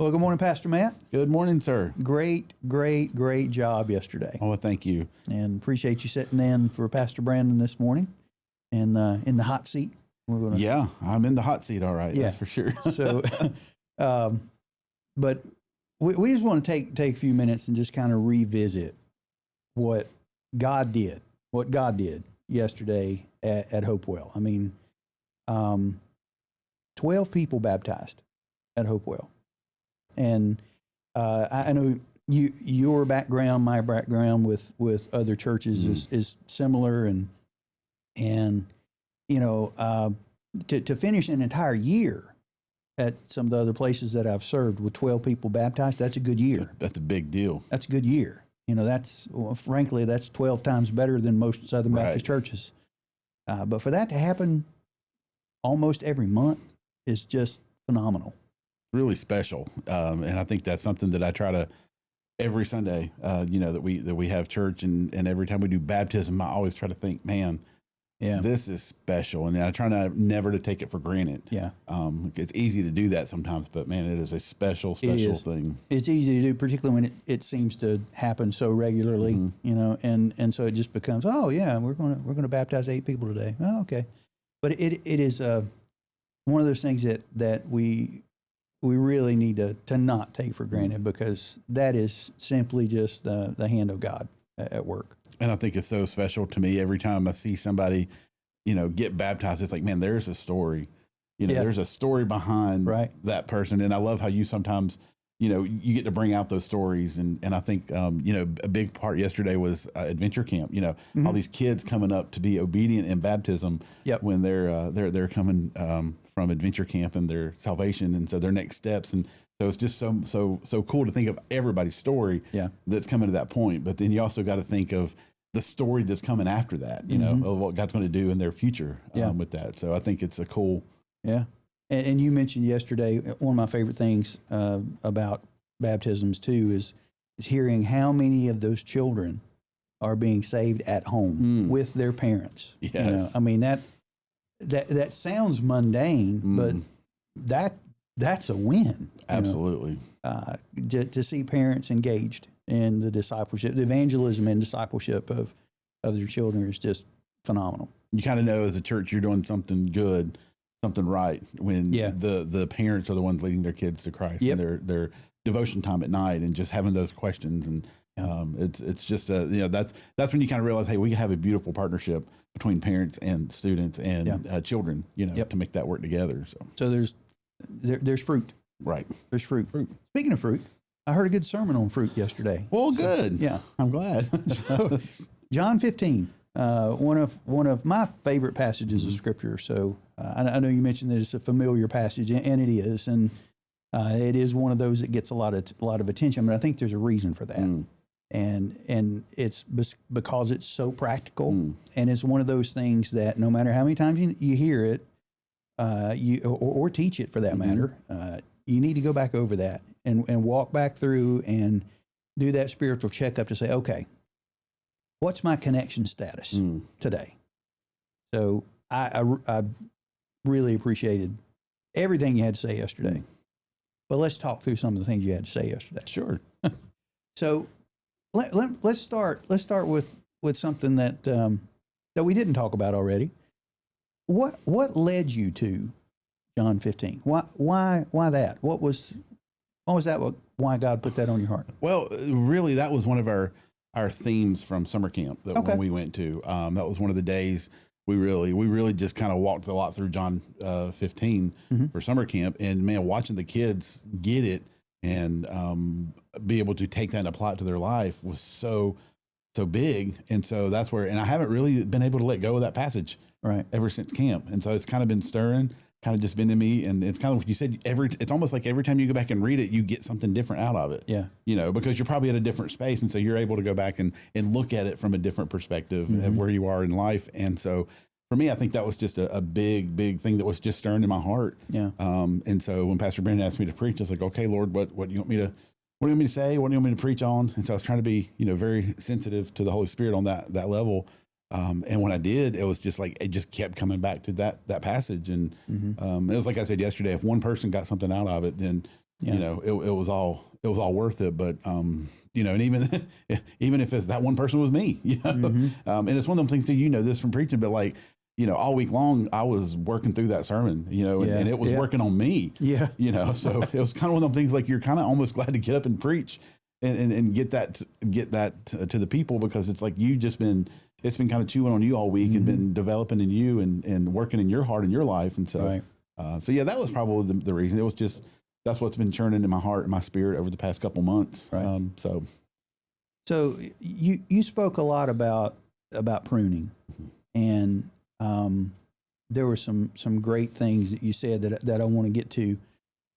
Well, good morning, Pastor Matt. Good morning, sir. Great job yesterday. Oh, thank you. And appreciate you sitting in for Pastor Brandon this morning and in the hot seat. Yeah, I'm in the hot seat, all right. Yeah. That's for sure. So, but we just want to take a few minutes and just kind of revisit what God did yesterday at Hopewell. I mean, 12 people baptized at Hopewell. And I know your background, my background with other churches is similar, and you know, to finish an entire year at some of the other places that I've served with 12 people baptized, that's a good year. That's a big deal. That's a good year. You know, frankly, that's 12 times better than most Southern Baptist churches. But for that to happen almost every month is just phenomenal. Really special, and I think that's something that I try to every Sunday. That we have church, and every time we do baptism, I always try to think, man, this is special, and I try never to take it for granted. Yeah, it's easy to do that sometimes, but man, it is a special thing. It's easy to do, particularly when it seems to happen so regularly. You know, and so it just becomes, oh yeah, we're going to baptize 8 people today. Oh, okay, but it is one of those things that we really need to not take for granted, because that is simply just the hand of God at work. And I think it's so special to me every time I see somebody, get baptized. It's like, man, there's a story. There's a story behind that person. And I love how you sometimes, you get to bring out those stories. And I think, a big part yesterday was adventure camp. All these kids coming up to be obedient in baptism when they're coming from adventure camp and their salvation, and so their next steps. And so it's just so cool to think of everybody's story that's coming to that point. But then you also got to think of the story that's coming after that, of what God's going to do in their future with that. So I think it's a cool. Yeah. And you mentioned yesterday, one of my favorite things about baptisms too is hearing how many of those children are being saved at home with their parents. Yes. I mean, that sounds mundane, but that's a win. Absolutely. To see parents engaged in the discipleship, the evangelism and discipleship of their children is just phenomenal. You kind of know as a church you're doing something good, something right, when the parents are the ones leading their kids to Christ and their devotion time at night, and just having those questions. And it's just that's when you kind of realize, hey, we have a beautiful partnership between parents and students and children, to make that work together. So there's fruit. Right. There's fruit. Speaking of fruit, I heard a good sermon on fruit yesterday. Well, good. Yeah. I'm glad. So, John 15, one of my favorite passages of Scripture. So I know you mentioned that it's a familiar passage, and it is, and it is one of those that gets a lot of attention. But I think there's a reason for that, and it's because it's so practical, and it's one of those things that no matter how many times you hear it, or teach it for that matter, you need to go back over that and walk back through and do that spiritual checkup to say, okay, what's my connection status today? So I really appreciated everything you had to say yesterday. But let's talk through some of the things you had to say yesterday. Sure. So let's start with something that we didn't talk about already. What led you to John 15? Why that? What was that? Why God put that on your heart? Well, really, that was one of our themes from summer camp when we went to. That was one of the days we really just kind of walked a lot through John 15 for summer camp, and man, watching the kids get it and be able to take that and apply it to their life was so big. And so that's where, and I haven't really been able to let go of that passage ever since camp. And so it's kind of been stirring, kind of just been in me. And it's kind of like you said, it's almost like every time you go back and read it, you get something different out of it. Yeah. Because you're probably at a different space. And so you're able to go back and look at it from a different perspective of where you are in life. And so for me, I think that was just a big thing that was just stirring in my heart. Yeah. And so when Pastor Brandon asked me to preach, I was like, okay, Lord, what do you want me to say? What do you want me to preach on? And so I was trying to be, very sensitive to the Holy Spirit on that level. And when I did, it was just like, it just kept coming back to that passage. And it was like I said yesterday, if one person got something out of it, then Yeah. You know, it was all worth it. But you know, and even if it's that one person was me, you know, and it's one of them things that, you know, this from preaching, but like, you know, all week long I was working through that sermon, you know, and it was working on me. Yeah. You know, so it was kind of one of them things like you're kind of almost glad to get up and preach and get that to the people, because it's like it's been kind of chewing on you all week and been developing in you and working in your heart and your life. And so, so yeah, that was probably the reason. It was just, that's what's been churning in my heart and my spirit over the past couple months. Right. So you spoke a lot about pruning, and there were some great things that you said that I want to get to,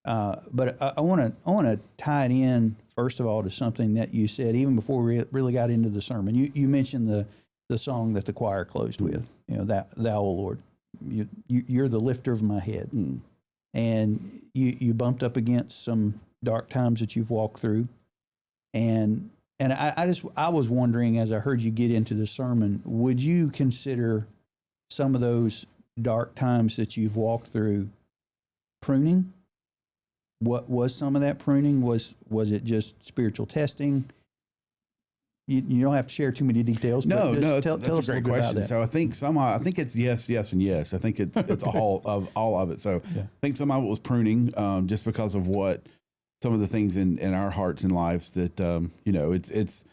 but I want to tie it in first of all to something that you said even before we really got into the sermon. You mentioned the song that the choir closed with, you know, that Thou, O Lord, you're the lifter of my head, and you bumped up against some dark times that you've walked through, and I was wondering, as I heard you get into the sermon, would you consider some of those dark times that you've walked through pruning? What was some of that pruning? Was it just spiritual testing? You don't have to share too many details. No, that's a great question. So I think it's yes, and yes. I think it's all of it. So I think some of it was pruning, just because of what some of the things in our hearts and lives that you know, it's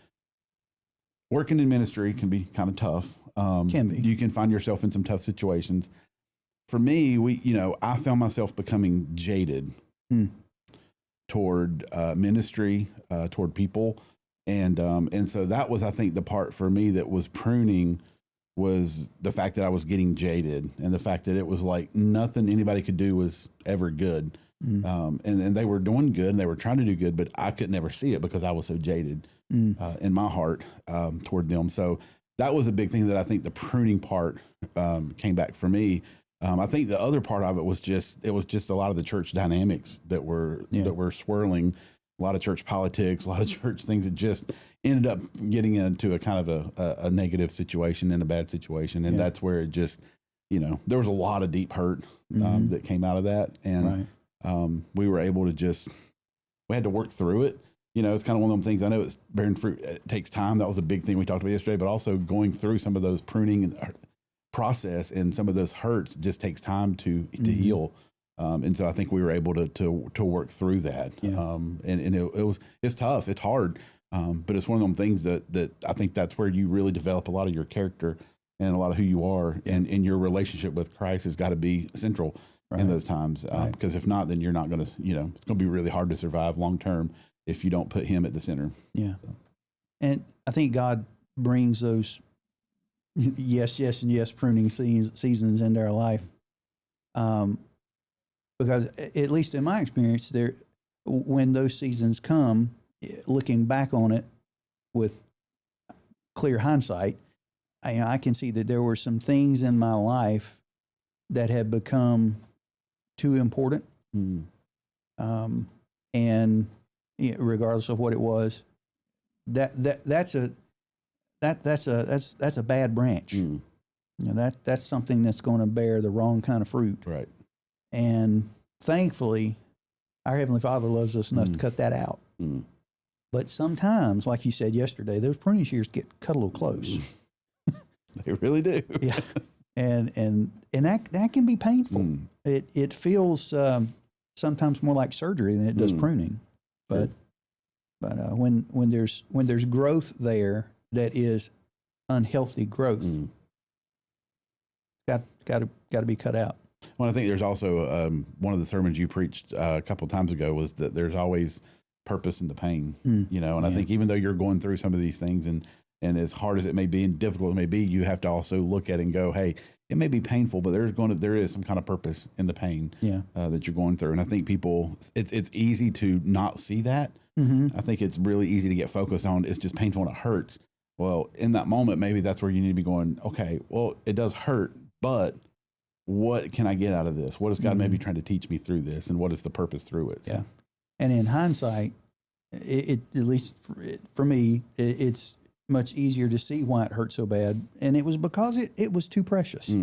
working in ministry can be kind of tough. Can be. You can find yourself in some tough situations. For me, I found myself becoming jaded toward ministry, toward people. And so that was, I think, the part for me that was pruning, was the fact that I was getting jaded, and the fact that it was like nothing anybody could do was ever good. And they were doing good and they were trying to do good, but I could never see it because I was so jaded in my heart toward them. So that was a big thing that I think the pruning part came back for me. I think the other part of it was just a lot of the church dynamics that were swirling. A lot of church politics, a lot of church things that just ended up getting into a kind of a negative situation and a bad situation. And that's where it just, you know, there was a lot of deep hurt that came out of that. And we were able to we had to work through it. You know, it's kind of one of them things. I know it's bearing fruit. It takes time. That was a big thing we talked about yesterday, but also going through some of those pruning process and some of those hurts just takes time to heal. And so I think we were able to work through that. And it's tough. It's hard. But it's one of them things that I think that's where you really develop a lot of your character and a lot of who you are, and your relationship with Christ has got to be central in those times. Because if not, then you're not going to, you know, it's going to be really hard to survive long term if you don't put him at the center. Yeah. So. And I think God brings those yes, and yes pruning seasons into our life. Because at least in my experience, when those seasons come, looking back on it with clear hindsight, I can see that there were some things in my life that had become too important, and regardless of what it was, that's a bad branch. You know, that's something that's going to bear the wrong kind of fruit. Right. And thankfully, our Heavenly Father loves us enough to cut that out. But sometimes, like you said yesterday, those pruning shears get cut a little close. They really do. Yeah, and that can be painful. It feels sometimes more like surgery than it does pruning. But when there's growth there that is unhealthy growth, got to be cut out. Well, I think there's also one of the sermons you preached a couple of times ago was that there's always purpose in the pain, you know, and I think even though you're going through some of these things and as hard as it may be and difficult it may be, you have to also look at it and go, hey, it may be painful, but there is some kind of purpose in the pain that you're going through. And I think people, it's easy to not see that. I think it's really easy to get focused on it's just painful and it hurts. Well, in that moment, maybe that's where you need to be going, okay, well, it does hurt, but what can I get out of this? What is God maybe trying to teach me through this, and what is the purpose through it? So. Yeah, and in hindsight, it at least for me, it's much easier to see why it hurt so bad, and it was because it was too precious.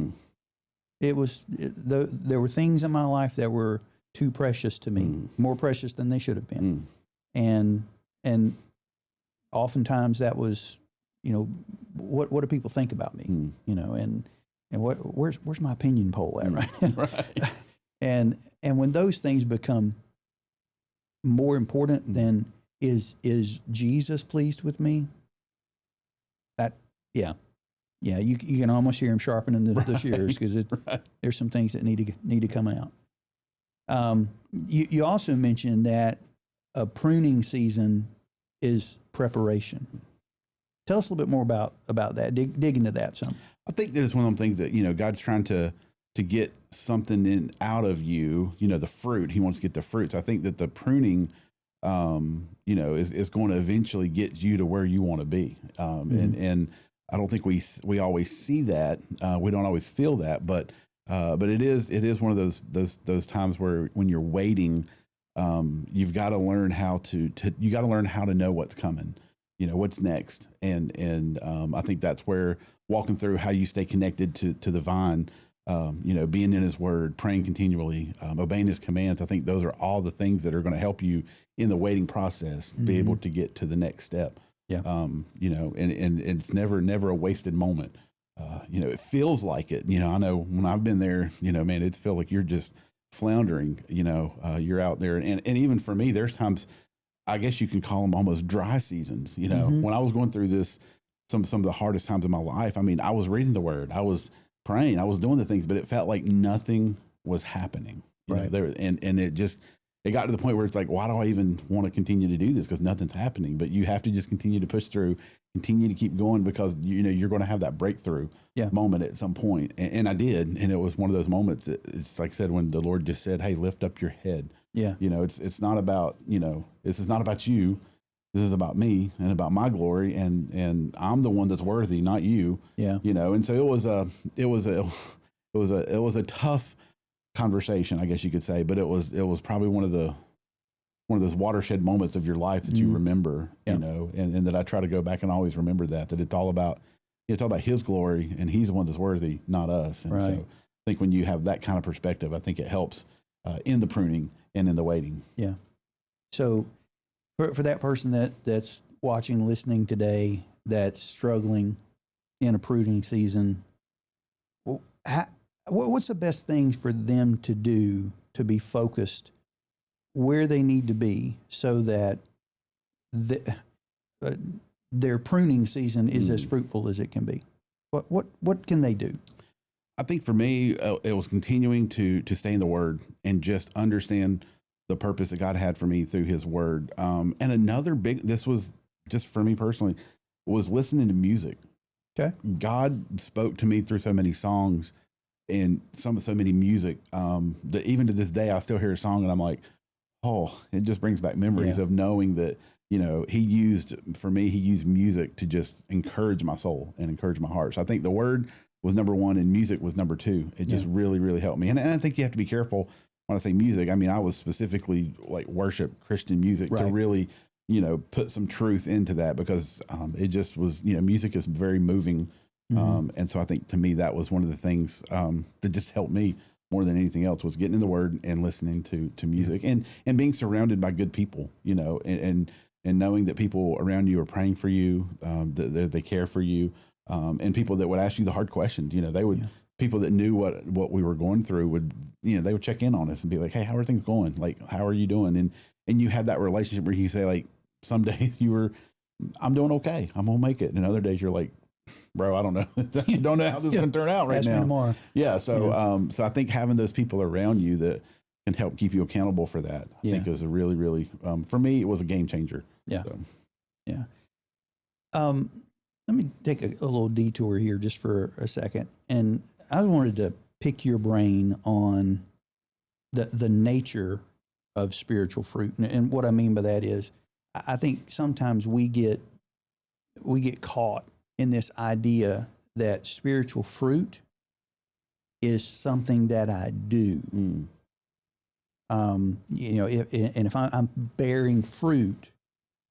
There were things in my life that were too precious to me, more precious than they should have been. And oftentimes that was, what do people think about me? And where's my opinion poll at right now? Right. And when those things become more important than is Jesus pleased with me? You can almost hear him sharpening the shears, because there's some things that need to come out. You also mentioned that a pruning season is preparation. Tell us a little bit more about that. Dig into that some. I think that it's one of them things that, God's trying to get something out of you, the fruit. He wants to get the fruit. So I think that the pruning, is going to eventually get you to where you want to be. And I don't think we always see that. We don't always feel that, but it is one of those times where when you're waiting, you've got to learn how to know what's coming, what's next. And I think that's where walking through how you stay connected to the vine, being in his word, praying continually, obeying his commands. I think those are all the things that are going to help you in the waiting process, be able to get to the next step. Yeah. And it's never a wasted moment. It feels like it, I know when I've been there, man, it feels like you're just floundering, you're out there. And even for me, there's times, I guess you can call them almost dry seasons, when I was going through this, some of the hardest times in my life. I mean, I was reading the word, I was praying, I was doing the things, but it felt like nothing was happening. Right. And it got to the point where it's like, why do I even want to continue to do this? Because nothing's happening. But you have to just continue to push through, continue to keep going, because you're going to have that breakthrough moment at some point. And I did, and it was one of those moments. It's like I said, when the Lord just said, "Hey, lift up your head." Yeah. It's not about this is not about you. This is about me and about my glory, and I'm the one that's worthy, not you. Yeah. And so it was a tough conversation, I guess you could say, but it was probably one of those watershed moments of your life that you remember, and that I try to go back and always remember that it's all about his glory, and he's the one that's worthy, not us. And so I think when you have that kind of perspective, I think it helps in the pruning and in the waiting. Yeah. So for that person that's watching, listening today, that's struggling in a pruning season, what's the best thing for them to do to be focused where they need to be, so that their pruning season is as fruitful as it can be? What can they do? I think for me, it was continuing to stay in the Word and just understand the purpose that God had for me through His Word. And another this was just for me personally, was listening to music. Okay, God spoke to me through so many songs and so many music that even to this day I still hear a song and I'm like, oh, it just brings back memories of knowing that He used music to just encourage my soul and encourage my heart. So I think the Word was number one and music was number two. It just really, really helped me. And I think you have to be careful when I say music. I mean, I was specifically like worship Christian music to really, put some truth into that, because it just was, music is very moving. And so I think to me, that was one of the things that just helped me more than anything else, was getting in the Word and listening to music and being surrounded by good people, and knowing that people around you are praying for you, that they care for you, and people that would ask you the hard questions. They would, people that knew what we were going through would, they would check in on us and be like, "Hey, how are things going? Like, how are you doing?" And you had that relationship where you say, like, some days I'm doing okay, I'm gonna make it, and other days you're like, bro, I don't know. I don't know how this is going to turn out right now. Ask me tomorrow. Yeah. So, so I think having those people around you that can help keep you accountable for that, I think is a really, really, for me, it was a game changer. Yeah. So. Yeah. Let me take a little detour here just for a second. And I wanted to pick your brain on the nature of spiritual fruit. And what I mean by that is, I think sometimes we get caught in this idea that spiritual fruit is something that I do. If I'm bearing fruit,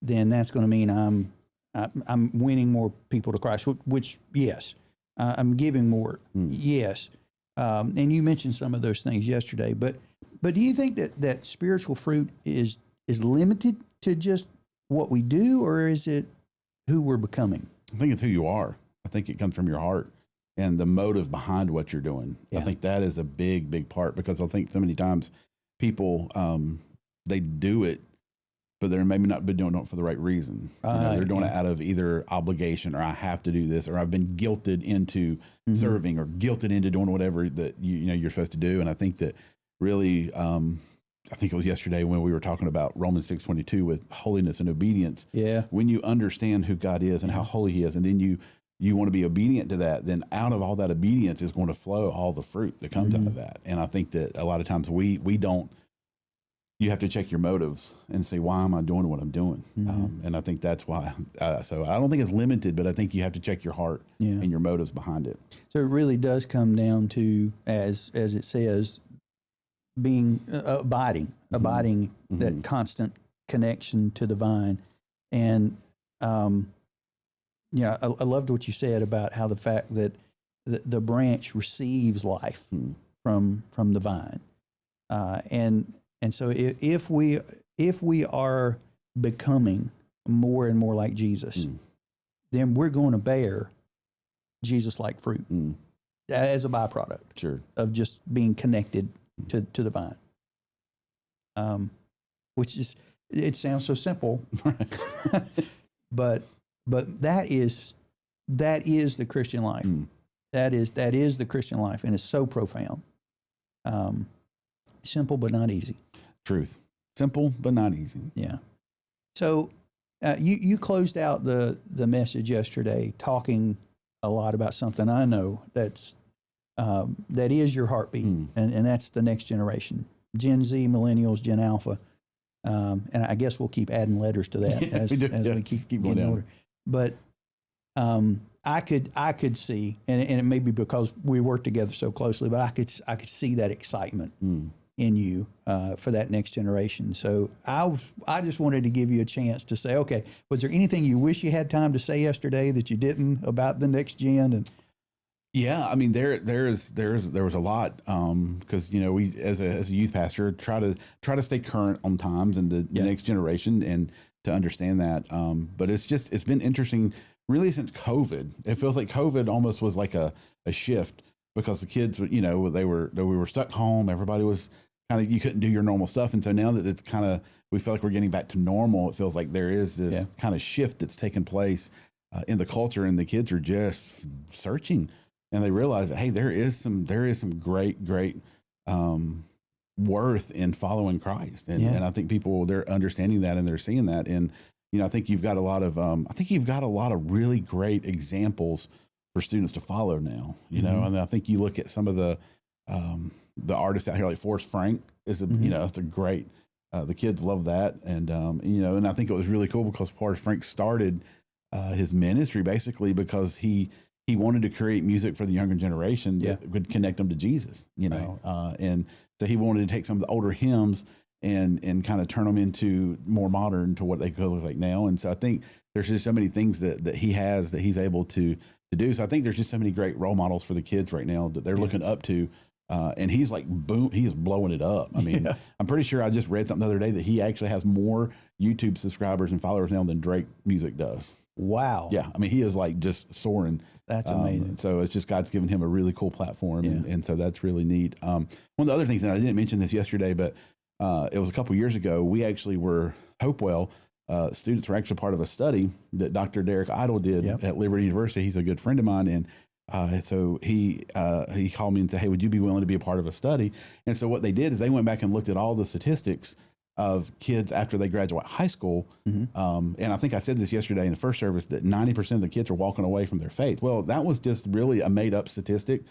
then that's going to mean I'm winning more people to Christ. Which yes, I'm giving more. Yes, and you mentioned some of those things yesterday. But But do you think that spiritual fruit is limited to just what we do, or is it who we're becoming? I think it's who you are. I think it comes from your heart and the motive behind what you're doing. Yeah. I think that is a big, big part, because I think so many times people, they do it, but they're maybe not been doing it for the right reason. They're doing it out of either obligation, or I have to do this, or I've been guilted into serving, or guilted into doing whatever that you're supposed to do. And I think that really, I think it was yesterday when we were talking about Romans 6:22 with holiness and obedience. Yeah. When you understand who God is and how holy He is, and then you want to be obedient to that, then out of all that obedience is going to flow all the fruit that comes out of that. And I think that a lot of times we don't. You have to check your motives and say, why am I doing what I'm doing? And I think that's why. So I don't think it's limited, but I think you have to check your heart and your motives behind it. So it really does come down to, as it says, being abiding, that constant connection to the vine. And I loved what you said about how the fact that the branch receives life from the vine, and so if we are becoming more and more like Jesus, then we're going to bear Jesus-like fruit as a byproduct of just being connected to the vine. Which is, it sounds so simple, but that is the Christian life. That is the Christian life, and it's so profound. Simple but not easy. Truth. Simple but not easy. Yeah. So you closed out the message yesterday talking a lot about something I know that is your heartbeat, and that's the next generation, Gen Z, millennials, Gen Alpha, and I guess we'll keep adding letters to that as we keep going down. But I could see, and it may be because we work together so closely, but I could see that excitement in you for that next generation. So I just wanted to give you a chance to say, okay, was there anything you wish you had time to say yesterday that you didn't about the next gen? And yeah, I mean, there was a lot, because we as a youth pastor try to stay current on times and the next generation, and to understand that. But it's been interesting, really, since COVID. It feels like COVID almost was like a shift, because the kids, we were stuck home. Everybody was kind of, you couldn't do your normal stuff. And so now that it's kind of, we feel like we're getting back to normal, it feels like there is this kind of shift that's taken place in the culture, and the kids are just searching, and they realize that, hey, there is some great worth in following Christ. And I think people, they're understanding that, and they're seeing that. And, I think you've got a lot of really great examples for students to follow now, and I think you look at some of the artists out here, like Forrest Frank is it's a great, the kids love that. And, and I think it was really cool because Forrest Frank started his ministry basically because he wanted to create music for the younger generation that would connect them to Jesus, and so he wanted to take some of the older hymns and kind of turn them into more modern to what they could look like now. And so I think there's just so many things that he's able to do. So I think there's just so many great role models for the kids right now that they're looking up to. And he's like, boom, he is blowing it up. I mean, I'm pretty sure I just read something the other day that he actually has more YouTube subscribers and followers now than Drake music does. Wow. Yeah. I mean, he is like just soaring. That's amazing. So it's just God's given him a really cool platform. And so that's really neat. One of the other things, and I didn't mention this yesterday, but it was a couple years ago, we actually were, Hopewell, students were actually part of a study that Dr. Derek Idle did at Liberty University. He's a good friend of mine. And so he called me and said, hey, would you be willing to be a part of a study? And so what they did is they went back and looked at all the statistics of kids after they graduate high school. And I think I said this yesterday in the first service, that 90% of the kids are walking away from their faith. Well, that was just really a made up statistic.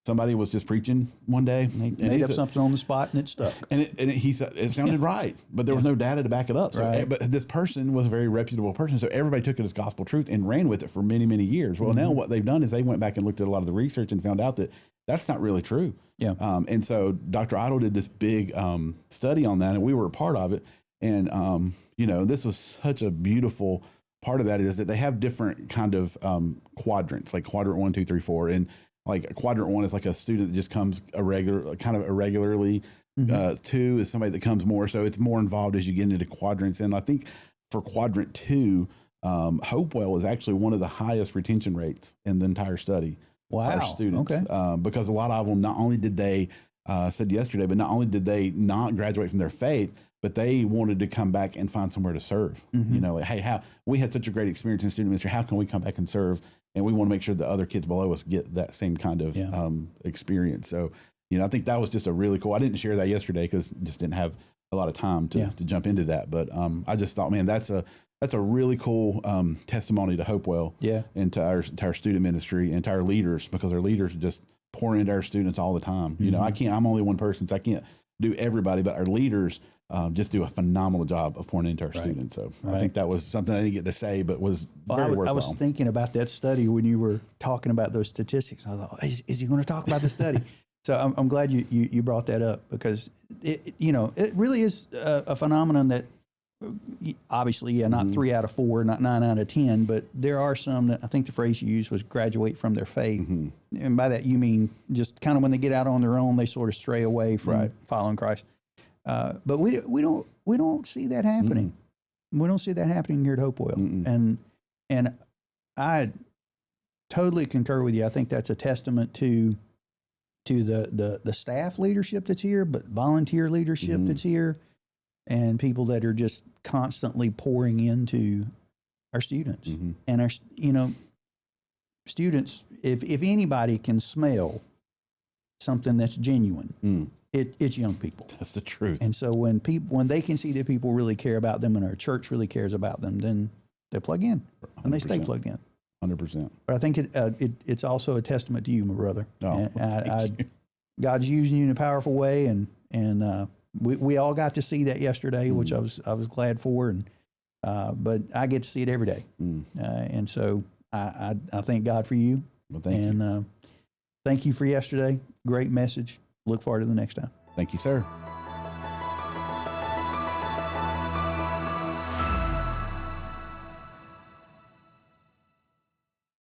Somebody was just preaching one day. Made up something on the spot and it stuck. And he said it sounded right, but there was no data to back it up. So, but this person was a very reputable person, so everybody took it as gospel truth and ran with it for many, many years. Well, now what they've done is they went back and looked at a lot of the research and found out that that's not really true. Yeah. And so Dr. Idle did this big study on that, and we were a part of it. And this was such a beautiful part of that, is that they have different kind of quadrants, like quadrant 1, 2, 3, 4, and like quadrant 1 is like a student that just comes irregularly. 2 is somebody that comes more. So it's more involved as you get into quadrants. And I think for quadrant 2, Hopewell is actually one of the highest retention rates in the entire study. Wow. Our students, Okay. because a lot of them, not only did they, said yesterday, but not only did they not graduate from their faith, but they wanted to come back and find somewhere to serve. Mm-hmm. You know, hey, we had such a great experience in student ministry. How can we come back and serve? And we want to make sure that other kids below us get that same kind of experience. So, you know, I think that was just a really cool. I didn't share that yesterday because just didn't have a lot of time to jump into that. But I just thought, man, that's a really cool testimony to Hopewell, and to our student ministry and to our leaders, because our leaders just pour into our students all the time. You know, I'm only one person, so I can't do everybody, but our leaders just do a phenomenal job of pouring into our students. So I think that was something I didn't get to say, but was very worthwhile. I was thinking about that study when you were talking about those statistics. I thought, is he going to talk about the study? So I'm glad you brought that up, because it really is a phenomenon that obviously, not 3 out of 4, not 9 out of 10, but there are some that I think the phrase you used was graduate from their faith. And by that, you mean just kind of when they get out on their own, they sort of stray away from following Christ. But we don't see that happening. We don't see that happening here at Hopewell. And I totally concur with you. I think that's a testament to the staff leadership that's here, but volunteer leadership that's here, and people that are just constantly pouring into our students. And our students, if anybody can smell something that's genuine, it's young people. That's the truth. And so when they can see that people really care about them and our church really cares about them, then they plug in and they stay plugged in. 100%. But I think it's also a testament to you, my brother. Oh, thank you. God's using you in a powerful way, and we all got to see that yesterday, which I was glad for, and but I get to see it every day, and so I thank God for you. Well, thank you. Thank you for yesterday. Great message. Look forward to the next time. Thank you, sir.